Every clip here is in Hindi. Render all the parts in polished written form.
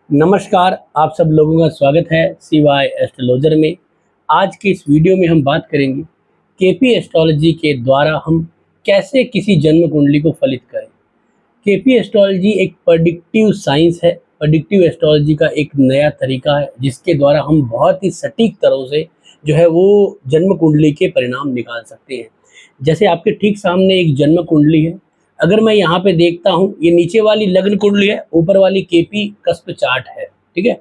नमस्कार, आप सब लोगों का स्वागत है CY एस्ट्रोलॉजर में। आज की इस वीडियो में हम बात करेंगे केपी एस्ट्रोलॉजी के द्वारा हम कैसे किसी जन्म कुंडली को फलित करें। केपी एस्ट्रोलॉजी एक प्रेडिक्टिव साइंस है। प्रेडिक्टिव एस्ट्रोलॉजी का एक नया तरीका है जिसके द्वारा हम बहुत ही सटीक तरह से जो है वो जन्म कुंडली के परिणाम निकाल सकते हैं। जैसे आपके ठीक सामने एक जन्म कुंडली है। अगर मैं यहाँ पे देखता हूँ, ये नीचे वाली लग्न कुंडली है, ऊपर वाली केपी कस्प चार्ट है। ठीक है,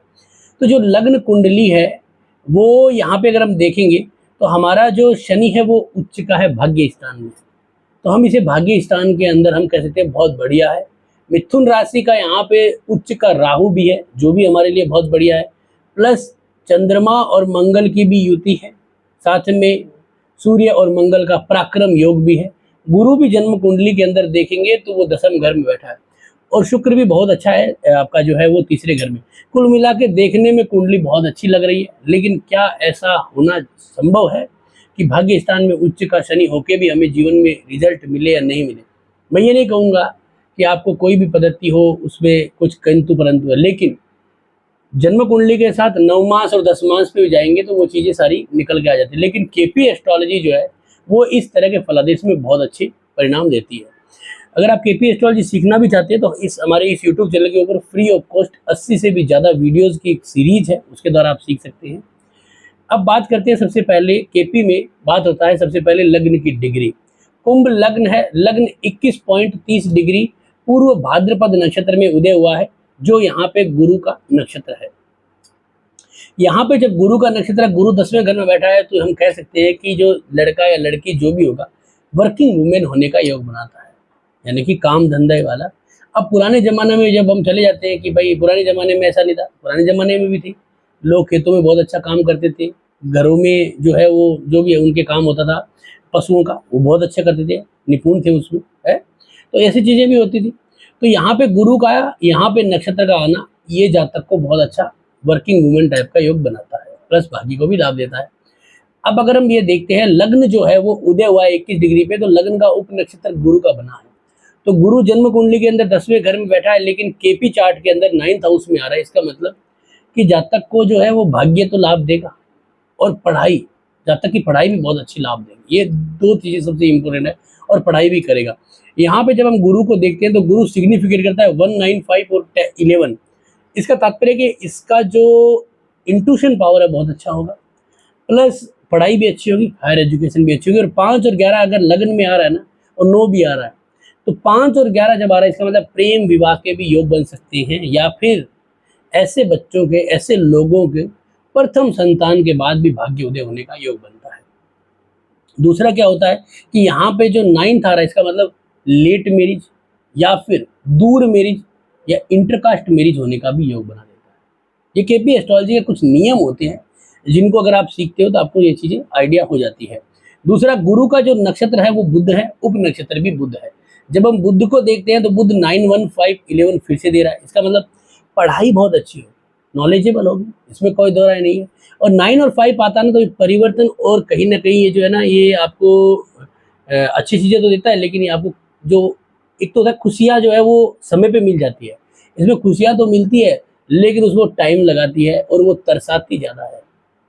तो जो लग्न कुंडली है वो यहाँ पे अगर हम देखेंगे तो हमारा जो शनि है वो उच्च का है भाग्य स्थान में। तो हम इसे भाग्य स्थान के अंदर हम कह सकते हैं बहुत बढ़िया है। मिथुन राशि का यहाँ पे उच्च का राहु भी है जो भी हमारे लिए बहुत बढ़िया है। प्लस चंद्रमा और मंगल की भी युति है, साथ में सूर्य और मंगल का पराक्रम योग भी है। गुरु भी जन्म कुंडली के अंदर देखेंगे तो वो दसम घर में बैठा है और शुक्र भी बहुत अच्छा है आपका जो है वो तीसरे घर में। कुल मिला के देखने में कुंडली बहुत अच्छी लग रही है, लेकिन क्या ऐसा होना संभव है कि भाग्य स्थान में उच्च का शनि होके भी हमें जीवन में रिजल्ट मिले या नहीं मिले? मैं ये नहीं कहूँगा कि आपको कोई भी पद्धति हो उसमें कुछ किंतु परंतु है, लेकिन जन्म कुंडली के साथ नवमास और दसमास पे जाएंगे तो वो चीज़ें सारी निकल के आ जाती है। लेकिन केपी एस्ट्रोलॉजी जो है वो इस तरह के फलादेश में बहुत अच्छे परिणाम देती है। अगर आप केपी एस्ट्रोलॉजी सीखना भी चाहते हैं तो हमारे इस यूट्यूब चैनल के ऊपर फ्री ऑफ कॉस्ट 80 से भी ज़्यादा वीडियोज़ की एक सीरीज है, उसके द्वारा आप सीख सकते हैं। अब बात करते हैं, सबसे पहले केपी में बात होता है सबसे पहले लग्न की डिग्री। कुंभ लग्न है, लग्न 21.30 डिग्री पूर्व भाद्रपद नक्षत्र में उदय हुआ है, जो यहाँ पे गुरु का नक्षत्र है। यहाँ पे जब गुरु का नक्षत्र गुरु 10वें घर में बैठा है तो हम कह सकते हैं कि जो लड़का या लड़की जो भी होगा वर्किंग वुमेन होने का योग बनाता है, यानी कि काम धंधे वाला। अब पुराने ज़माने में जब हम चले जाते हैं कि भाई पुराने ज़माने में ऐसा नहीं था, पुराने ज़माने में भी थी, लोग खेतों में बहुत अच्छा काम करते थे, घरों में जो है वो जो भी उनके काम होता था पशुओं का वो बहुत अच्छा करते थे, निपुण थे उसमें, है। तो ऐसी चीज़ें भी होती थी। तो यहाँ पे गुरु का यहाँ पे नक्षत्र का आना ये जातक को बहुत अच्छा वर्किंग वुमेन टाइप का योग बनाता है, प्लस भाग्य को भी लाभ देता है। अब अगर हम ये देखते हैं लग्न जो है वो उदय हुआ है 21 डिग्री पे, तो लग्न का उप नक्षत्र गुरु का बना है। तो गुरु जन्म कुंडली के अंदर 10वें घर में बैठा है, लेकिन केपी चार्ट के अंदर 9th हाउस में आ रहा है। इसका मतलब कि जातक को जो है वो भाग्य तो लाभ देगा और पढ़ाई, जातक की पढ़ाई भी बहुत अच्छी लाभ देगी। ये दो चीज़ें सबसे इम्पोर्टेंट है, और पढ़ाई भी करेगा। यहाँ पे जब हम गुरु को देखते हैं तो गुरु सिग्निफिकेट करता है 195 और 11। इसका तात्पर्य कि इसका जो इंट्यूशन पावर है बहुत अच्छा होगा, प्लस पढ़ाई भी अच्छी होगी, हायर एजुकेशन भी अच्छी होगी। और 5 और 11 अगर लगन में आ रहा है ना, और 9 भी आ रहा है, तो 5 और 11 जब आ रहा है इसका मतलब प्रेम विवाह के भी योग बन सकते हैं, या फिर ऐसे बच्चों के, ऐसे लोगों के प्रथम संतान के बाद भी भाग्य उदय होने का योग बनता है। दूसरा क्या होता है कि यहाँ पे जो 9th आ रहा है इसका मतलब लेट मैरिज या फिर दूर मैरिज या इंटरकास्ट मैरिज होने का भी योग बना देता है। ये केपी एस्ट्रोलॉजी के कुछ नियम होते हैं जिनको अगर आप सीखते हो तो आपको ये चीज़ें आइडिया हो जाती है। दूसरा, गुरु का जो नक्षत्र है वो बुध है, उप नक्षत्र भी बुध है। जब हम बुध को देखते हैं तो बुध 9, 1, 5, 11 फिर से दे रहा है। इसका मतलब पढ़ाई बहुत अच्छी हो, नॉलेजेबल होगी, इसमें कोई दो राय नहीं है। और 9 और 5 आता है ना, तो ये परिवर्तन और कहीं ना कहीं ये जो है ना ये आपको अच्छी चीज़ें तो देता है, लेकिन ये आपको जो एक तो होता है खुशियाँ जो है वो समय पे मिल जाती है। इसमें खुशियाँ तो मिलती है लेकिन उसको टाइम लगाती है और वो तरसाती ज़्यादा है,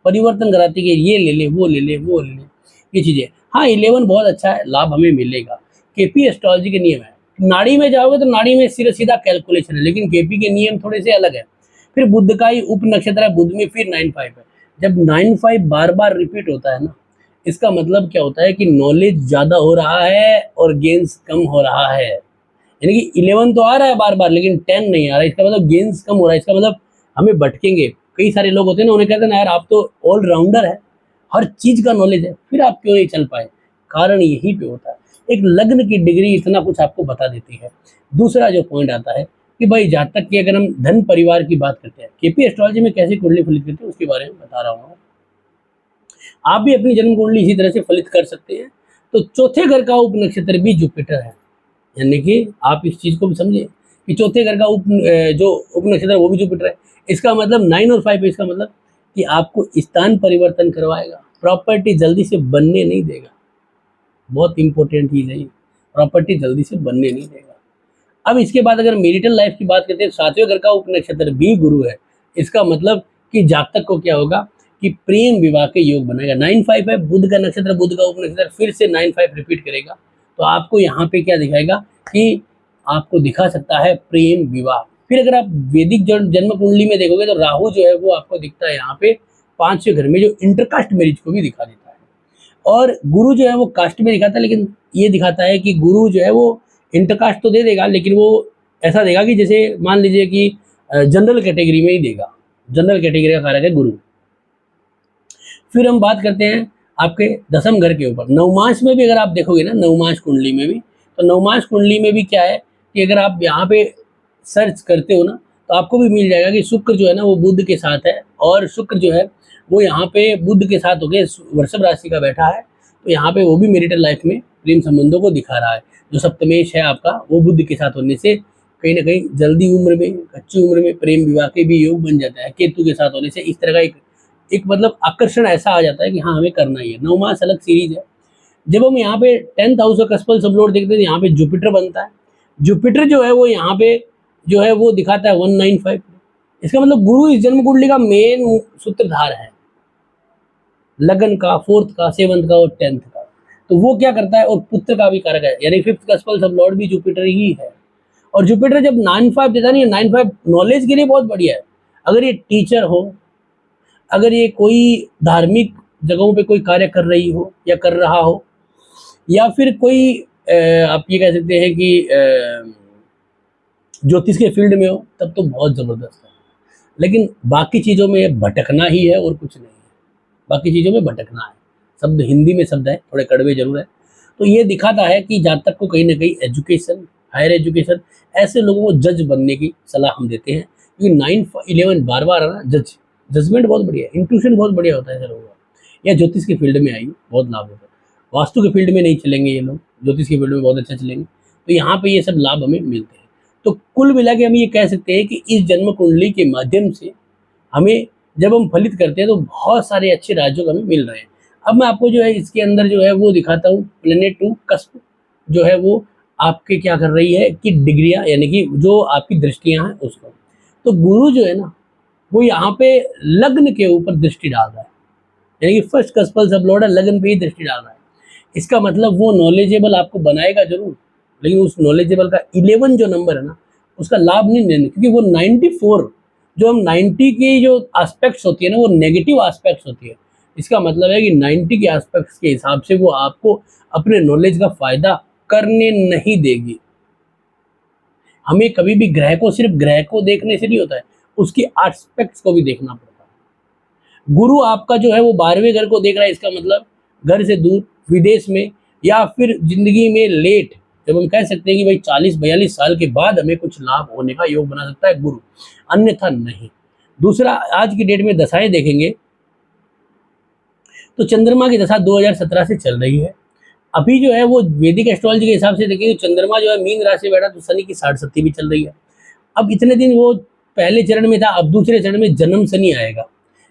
परिवर्तन कराती है कि ये ले ले, वो ले ले, वो ले ले, ये चीज़ें। हाँ, 11 बहुत अच्छा है, लाभ हमें मिलेगा। केपी एस्ट्रोलॉजी के नियम है। नाड़ी में जाओगे तो नाड़ी में सीधा सीधा कैलकुलेशन है, लेकिन केपी के नियम थोड़े से अलग है। फिर बुध का ही उप नक्षत्र है, बुध में फिर 9, 5 है। जब 9, 5 बार बार रिपीट होता है ना, इसका मतलब क्या होता है कि नॉलेज ज़्यादा हो रहा है और गेन्स कम हो रहा है। यानी कि 11 तो आ रहा है बार बार लेकिन 10 नहीं आ रहा है, इसका मतलब गेन्स कम हो रहा है। इसका मतलब हमें भटकेंगे। कई सारे लोग होते हैं ना, उन्हें कहते हैं ना यार आप तो ऑलराउंडर है, हर चीज़ का नॉलेज है, फिर आप क्यों नहीं चल पाए? कारण यहीं पे होता है। एक लग्न की डिग्री इतना कुछ आपको बता देती है। दूसरा जो पॉइंट आता है कि भाई जातक की अगर हम धन परिवार की बात करते हैं, केपी एस्ट्रोलॉजी में कैसे कुंडली फलित करते हैं उसके बारे में बता रहा हूँ। आप भी अपनी जन्म कुंडली इसी तरह से फलित कर सकते हैं। तो चौथे घर का उप नक्षत्र भी जुपिटर है, यानी कि आप इस चीज़ को भी समझिए कि चौथे घर का जो उप नक्षत्र है वो भी जुपिटर है। इसका मतलब 9 और 5 है, इसका मतलब कि आपको स्थान परिवर्तन करवाएगा, प्रॉपर्टी जल्दी से बनने नहीं देगा। बहुत इंपॉर्टेंट चीज़ है ये, प्रॉपर्टी जल्दी से बनने नहीं देगा। अब इसके बाद अगर मैरिटल लाइफ की बात करते हैं, 7वें घर का उपनक्षत्र भी गुरु है। इसका मतलब कि जातक को क्या होगा कि प्रेम विवाह के योग बनेगा। 9-5 है, बुध का नक्षत्र, बुध का उपनक्षत्र फिर से 9-5 रिपीट करेगा, तो आपको यहाँ पे क्या दिखाएगा कि आपको दिखा सकता है प्रेम विवाह। फिर अगर आप वैदिक जन्म कुंडली में देखोगे तो राहु जो है वो आपको दिखता है यहाँ पे 5वें घर में, जो इंटरकास्ट मैरिज को भी दिखा देता है। और गुरु जो है वो कास्ट में दिखाता है, लेकिन ये दिखाता है कि गुरु जो है वो इंटरकास्ट तो दे देगा, लेकिन वो ऐसा देगा कि जैसे मान लीजिए कि जनरल कैटेगरी में ही देगा। जनरल कैटेगरी का कारक है गुरु। फिर हम बात करते हैं आपके दसम घर के ऊपर। नवमांश में भी अगर आप देखोगे ना, नवमांश कुंडली में भी, तो नवमांश कुंडली में भी क्या है कि अगर आप यहाँ पे सर्च करते हो ना, तो आपको भी मिल जाएगा कि शुक्र जो है ना वो बुध के साथ है, और शुक्र जो है वो यहाँ पे बुध के साथ होकर वृषभ राशि का बैठा है। तो यहाँ पे वो भी मैरिटल लाइफ में प्रेम संबंधों को दिखा रहा है। जो सप्तमेश है आपका, वो बुध के साथ होने से कहीं ना कहीं जल्दी उम्र में, कच्ची उम्र में प्रेम विवाह के भी योग बन जाता है। केतु के साथ होने से इस तरह का एक मतलब आकर्षण ऐसा आ जाता है कि हाँ हमें करना ही है। 9 मास अलग सीरीज है। जब हम यहाँ पे 10th हाउस का कस्पल सबलॉर्ड देखते हैं, यहाँ पे जुपिटर बनता है। जुपिटर जो है वो यहाँ पे जो है वो दिखाता है 195। इसका मतलब गुरु इस जन्म कुंडली का मेन सूत्रधार है, लगन का, 4th का, 7th का और 10th का। तो वो क्या करता है, और पुत्र का भी कारक है, यानी 5th कस्पल सबलॉर्ड भी जुपिटर ही है। और जुपिटर जब 9-5 देता नहीं, 9-5 नॉलेज के लिए बहुत बढ़िया है। अगर ये टीचर हो, अगर ये कोई धार्मिक जगहों पे कोई कार्य कर रही हो या कर रहा हो, या फिर कोई आप ये कह सकते हैं कि ज्योतिष के फील्ड में हो, तब तो बहुत ज़बरदस्त है। लेकिन बाकी चीज़ों में भटकना ही है और कुछ नहीं है। बाकी चीज़ों में भटकना है। शब्द हिंदी में शब्द है, थोड़े कड़वे जरूर है। तो ये दिखाता है कि जातक को कहीं ना कहीं एजुकेशन, हायर एजुकेशन, ऐसे लोगों को जज बनने की सलाह हम देते हैं, क्योंकि 9-11 बार है ना, जजमेंट बहुत बढ़िया है, इंट्यूशन बहुत बढ़िया होता है ऐसे लोगों का। या ज्योतिष के फील्ड में आइए, बहुत लाभ होता है। वास्तु के फील्ड में नहीं चलेंगे ये लोग, ज्योतिष के फील्ड में बहुत अच्छा चलेंगे। तो यहाँ पे ये सब लाभ हमें मिलते हैं। तो कुल मिला के हम ये कह सकते हैं कि इस जन्म कुंडली के माध्यम से हमें जब हम फलित करते हैं तो बहुत सारे अच्छे राज्यों का हमें मिल रहे हैं। अब मैं आपको जो है इसके अंदर जो है वो दिखाता हूँ। प्लेनेट 2 कस्प जो है वो आपके क्या कर रही है कि डिग्रियाँ, यानी कि जो आपकी दृष्टियाँ हैं उसको। तो गुरु जो है ना वो यहाँ पे लग्न के ऊपर दृष्टि डाल रहा है, यानी कि फर्स्ट कस्पल सबलॉर्ड है, लग्न पे ही दृष्टि डाल रहा है। इसका मतलब वो नॉलेजेबल आपको बनाएगा जरूर, लेकिन उस नॉलेजेबल का 11 जो नंबर है ना उसका लाभ नहीं लेना, क्योंकि वो 94, जो हम 90 की जो एस्पेक्ट्स होती है ना वो नेगेटिव एस्पेक्ट्स होती है। इसका मतलब है कि 90 के एस्पेक्ट्स के हिसाब से वो आपको अपने नॉलेज का फायदा करने नहीं देगी। हमें कभी भी ग्रह को सिर्फ ग्रह को देखने से नहीं होता है, उसकी एस्पेक्ट्स को भी देखना पड़ता है। गुरु आपका जो है वो 12वें घर को देख रहा है, इसका मतलब घर से दूर, विदेश में, या फिर जिंदगी में लेट, जब हम कह सकते हैं कि भाई 40-42 साल के बाद हमें कुछ लाभ होने का योग बना सकता है गुरु, अन्यथा नहीं। दूसरा, आज की डेट में दशाएं देखेंगे तो चंद्रमा की दशा 2017 से चल रही है। अभी जो है वो वैदिक एस्ट्रोलॉजी के हिसाब से देखेंगे, चंद्रमा जो है मीन राशि में बैठा, तो शनि की 60 भी चल रही है। अब इतने दिन वो पहले चरण में था, अब दूसरे चरण में जन्म शनि आएगा।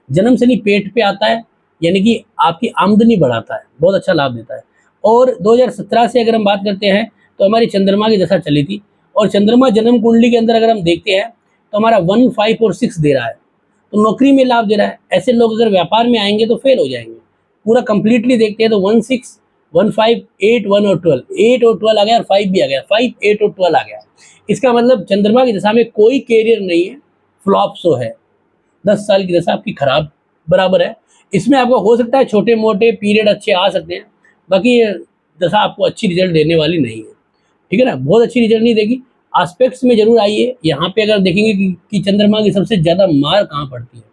जन्म शनि पेट पे आता है, यानी कि आपकी आमदनी बढ़ाता है, बहुत अच्छा लाभ देता है। और 2017 से अगर हम बात करते हैं तो हमारी चंद्रमा की दशा चली थी, और चंद्रमा जन्म कुंडली के अंदर अगर हम देखते हैं तो हमारा 1, 5 और 6 दे रहा है, तो नौकरी में लाभ दे रहा है। ऐसे लोग अगर व्यापार में आएंगे तो फेल हो जाएंगे। पूरा कंप्लीटली देखते हैं तो 1, 6, 1, 5, 8, 1 और 12, 8 और 12 आ गया, और 5 भी आ गया, 5, 8 और 12 आ गया। इसका मतलब चंद्रमा की दशा में कोई कैरियर नहीं है, फ्लॉप शो है। 10 साल की दशा आपकी खराब बराबर है। इसमें आपको हो सकता है छोटे मोटे पीरियड अच्छे आ सकते हैं, बाकी ये दशा आपको अच्छी रिजल्ट देने वाली नहीं है, ठीक है ना, बहुत अच्छी रिजल्ट नहीं देगी। एस्पेक्ट्स में जरूर आइए। यहाँ पे अगर देखेंगे कि चंद्रमा की सबसे ज्यादा मार कहाँ पड़ती है,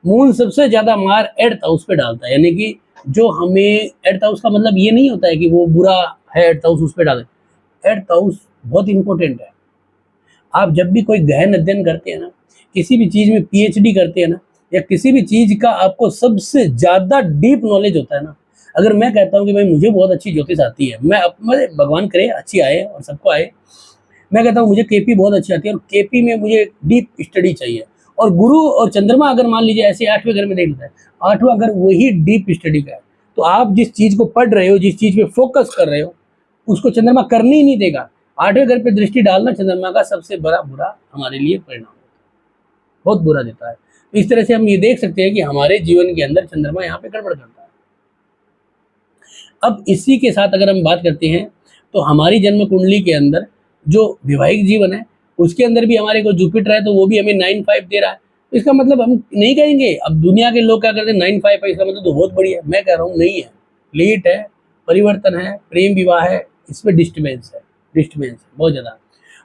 मून सबसे ज्यादा मार 8th हाउस पे डालता है। यानी कि जो हमें 8th हाउस का मतलब ये नहीं होता है कि वो बुरा है 8th हाउस उस पर डाले। 8th हाउस बहुत इंपॉर्टेंट है। आप जब भी कोई गहन अध्ययन करते हैं ना, किसी भी चीज में पीएचडी करते हैं ना, या किसी भी चीज का आपको सबसे ज्यादा डीप नॉलेज होता है ना, अगर मैं कहता हूँ कि भाई मुझे बहुत अच्छी ज्योतिष आती है, मैं भगवान करे अच्छी आए और सबको आए, मैं कहता हूँ मुझे केपी बहुत अच्छी आती है और केपी में मुझे डीप स्टडी चाहिए, और गुरु और चंद्रमा अगर मान लीजिए ऐसे 8वें घर में देख लेता है, 8वां घर वही डीप स्टडी का है, तो आप जिस चीज को पढ़ रहे हो, जिस चीज पे फोकस कर रहे हो, उसको चंद्रमा करने ही नहीं देगा। 8वें घर पे दृष्टि डालना चंद्रमा का सबसे बड़ा बुरा हमारे लिए परिणाम होता है, बहुत बुरा देता है। तो इस तरह से हम ये देख सकते हैं कि हमारे जीवन के अंदर चंद्रमा यहाँ पे गड़बड़ करता है। अब इसी के साथ अगर हम बात करते हैं तो हमारी जन्म कुंडली के अंदर जो वैवाहिक जीवन है उसके अंदर भी हमारे को जुपिटर है, तो वो भी हमें 9-5 दे रहा है। तो इसका मतलब हम नहीं कहेंगे, अब दुनिया के लोग क्या करते हैं 9-5 है इसका मतलब तो बहुत बढ़िया है, मैं कह रहा हूँ नहीं है, लेट है, परिवर्तन है, प्रेम विवाह है, इसमें डिस्टर्बेंस है, बहुत ज्यादा।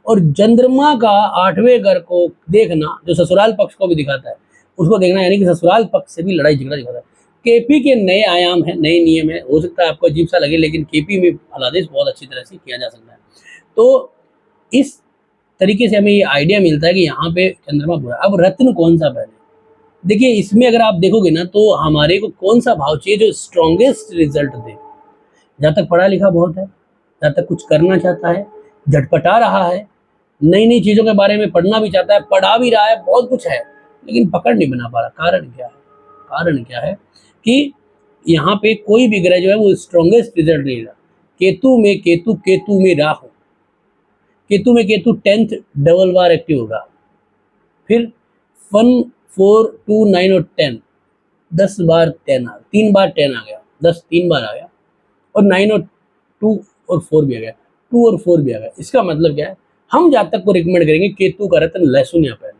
और चंद्रमा का 8वें घर को देखना जो ससुराल पक्ष को भी दिखाता है, उसको देखना यानी कि ससुराल पक्ष से भी लड़ाई झगड़ा दिखाता है। केपी के नए आयाम है, नए नियम है, हो सकता है आपको अजीब सा लगे लेकिन केपी में फलादेश बहुत अच्छी तरह से किया जा सकता है। तो इस तरीके से हमें ये आइडिया मिलता है कि यहाँ पे चंद्रमा बुरा। अब रत्न कौन सा पहने, देखिए इसमें अगर आप देखोगे ना तो हमारे को कौन सा भाव चाहिए जो स्ट्रॉन्गेस्ट रिजल्ट दे। जहाँ तक पढ़ा लिखा बहुत है, जहाँ तक कुछ करना चाहता है, झटपटा रहा है, नई नई चीज़ों के बारे में पढ़ना भी चाहता है, पढ़ा भी रहा है, बहुत कुछ है, लेकिन पकड़ नहीं बना पा रहा। कारण क्या है? कारण क्या है कि यहाँ पे कोई भी ग्रह जो है वो स्ट्रॉन्गेस्ट रिजल्ट नहीं रहा। केतु में राहु, केतु में केतु 10th डबल बार एक्टिव होगा, फिर 1 4 2 9 और 10 10 बार 10 3 बार 10 आ गया, 10 3 बार आ गया, और 9 और 2 और 4 भी आ गया, 2 और 4 भी आ गया। इसका मतलब क्या है, हम जातक को रिकमेंड करेंगे केतु का रत्न लहसुन या पहले,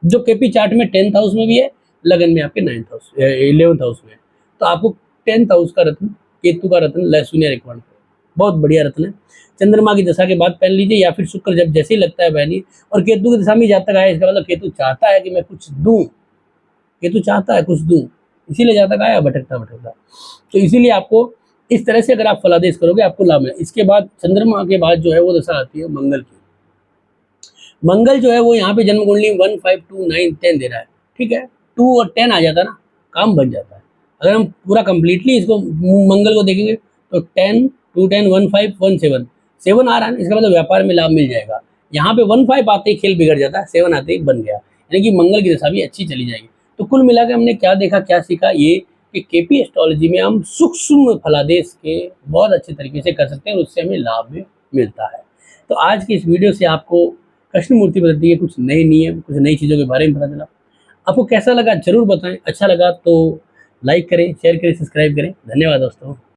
जो केपी चार्ट में 10th हाउस में भी है, लगन में आपके 9th हाउस 11th हाउस में है। तो आपको 10th हाउस का रत्न, केतु का रत्न लहसुन या रिकमेंड करें, बहुत बढ़िया रत्न है। चंद्रमा की दशा के बाद पहन लीजिए, या फिर शुक्र जब जैसे ही लगता है पहनिए। और केतु की दशा में जातक आया, इसका मतलब केतु चाहता है कि मैं कुछ दूं, केतु चाहता है कुछ दूं, इसीलिए जातक आया भटकता भटकता। तो इसीलिए आपको इस तरह से अगर आप फलादेश करोगे आपको लाभ मिलेगा। इसके बाद चंद्रमा के बाद जो है वो दशा आती है मंगल की। मंगल जो है वो यहाँ पे जन्म कुंडली 1 5 2 9 10 दे रहा है, ठीक है। 2 और 10 आ जाता ना, काम बन जाता है। अगर हम पूरा कंप्लीटली इसको मंगल को देखेंगे तो 10 2 10 1 5 1 7 7 आ रहा है, इसका मतलब व्यापार में लाभ मिल जाएगा। यहाँ पे 1 5 आते ही खेल बिगड़ जाता है, 7 आते ही बन गया, यानी कि मंगल की दशा भी अच्छी चली जाएगी। तो कुल मिलाकर हमने क्या देखा, क्या सीखा, ये कि केपी एस्ट्रोलॉजी में हम सूक्ष्म फलादेश के बहुत अच्छे तरीके से कर सकते हैं और उससे हमें लाभ भी मिलता है। तो आज की इस वीडियो से आपको कृष्णमूर्ति बदलती है कुछ नए नियम, कुछ नई चीज़ों के बारे में पता चला। आपको कैसा लगा जरूर बताएं, अच्छा लगा तो लाइक करें, शेयर करें, सब्सक्राइब करें। धन्यवाद दोस्तों।